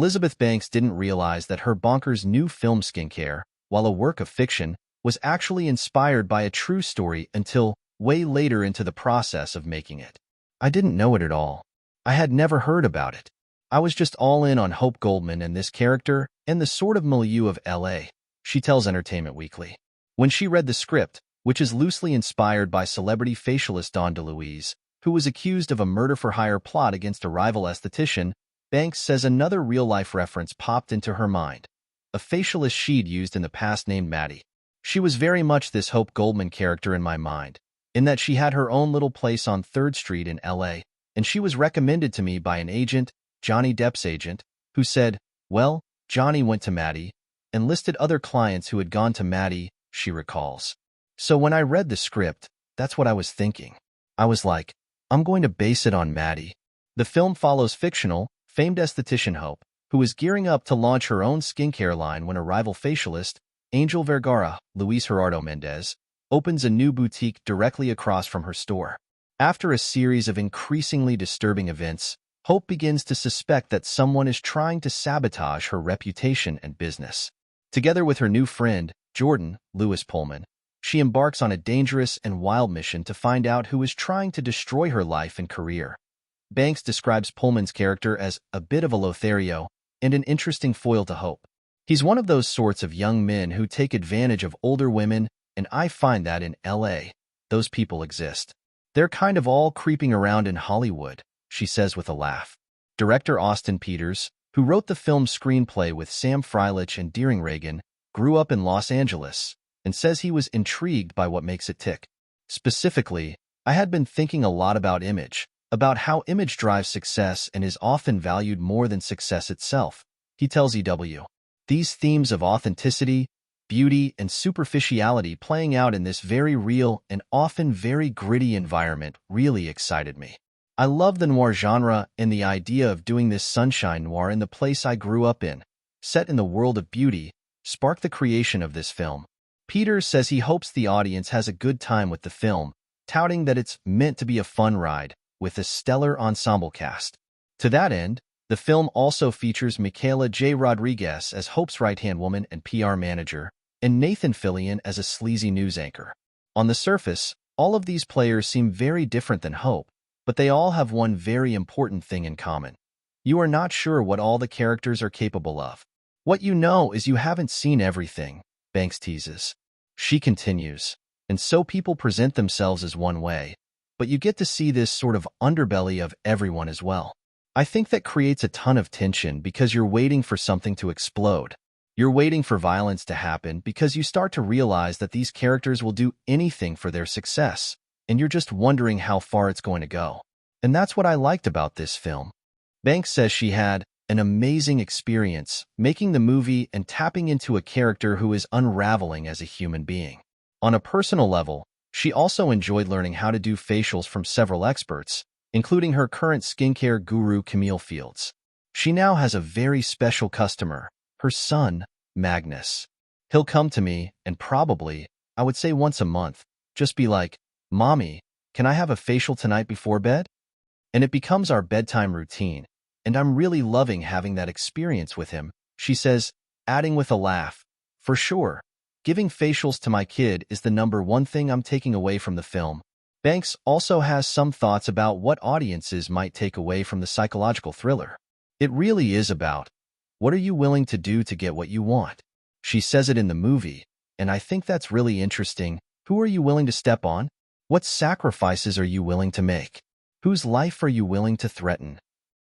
Elizabeth Banks didn't realize that her bonkers new film skincare, while a work of fiction, was actually inspired by a true story until way later into the process of making it. I didn't know it at all. I had never heard about it. I was just all in on Hope Goldman and this character and the sort of milieu of LA, she tells Entertainment Weekly. When she read the script, which is loosely inspired by celebrity facialist Dawn DeLuise, who was accused of a murder-for-hire plot against a rival esthetician, Banks says another real-life reference popped into her mind. A facialist she'd used in the past named Maddie. She was very much this Hope Goldman character in my mind, in that she had her own little place on 3rd Street in LA, and she was recommended to me by an agent, Johnny Depp's agent, who said, well, Johnny went to Maddie, and listed other clients who had gone to Maddie, she recalls. So when I read the script, that's what I was thinking. I was like, I'm going to base it on Maddie. The film follows fictional, famed esthetician Hope, who is gearing up to launch her own skincare line when a rival facialist, Angel Vergara, Luis Gerardo Mendez, opens a new boutique directly across from her store. After a series of increasingly disturbing events, Hope begins to suspect that someone is trying to sabotage her reputation and business. Together with her new friend, Jordan, Lewis Pullman, she embarks on a dangerous and wild mission to find out who is trying to destroy her life and career. Banks describes Pullman's character as a bit of a Lothario and an interesting foil to Hope. He's one of those sorts of young men who take advantage of older women, and I find that in LA, those people exist. They're kind of all creeping around in Hollywood, she says with a laugh. Director Austin Peters, who wrote the film's screenplay with Sam Freilich and Deering Reagan, grew up in Los Angeles and says he was intrigued by what makes it tick. Specifically, I had been thinking a lot about image, about how image drives success and is often valued more than success itself, he tells EW. These themes of authenticity, beauty, and superficiality playing out in this very real and often very gritty environment really excited me. I love the noir genre and the idea of doing this sunshine noir in the place I grew up in, set in the world of beauty, sparked the creation of this film. Peters says he hopes the audience has a good time with the film, touting that it's meant to be a fun ride, with a stellar ensemble cast. To that end, the film also features Michaela J. Rodriguez as Hope's right-hand woman and PR manager, and Nathan Fillion as a sleazy news anchor. On the surface, all of these players seem very different than Hope, but they all have one very important thing in common. You are not sure what all the characters are capable of. What you know is you haven't seen everything, Banks teases. She continues, and so people present themselves as one way, but you get to see this sort of underbelly of everyone as well. I think that creates a ton of tension because you're waiting for something to explode. You're waiting for violence to happen because you start to realize that these characters will do anything for their success, and you're just wondering how far it's going to go. And that's what I liked about this film. Banks says she had an amazing experience making the movie and tapping into a character who is unraveling as a human being. On a personal level, she also enjoyed learning how to do facials from several experts, including her current skincare guru Camille Fields. She now has a very special customer, her son, Magnus. He'll come to me and probably, I would say once a month, just be like, "Mommy, can I have a facial tonight before bed?" And it becomes our bedtime routine, and I'm really loving having that experience with him, she says, adding with a laugh, "For sure, giving facials to my kid is the #1 thing I'm taking away from the film." Banks also has some thoughts about what audiences might take away from the psychological thriller. It really is about, what are you willing to do to get what you want? She says it in the movie, and I think that's really interesting. Who are you willing to step on? What sacrifices are you willing to make? Whose life are you willing to threaten?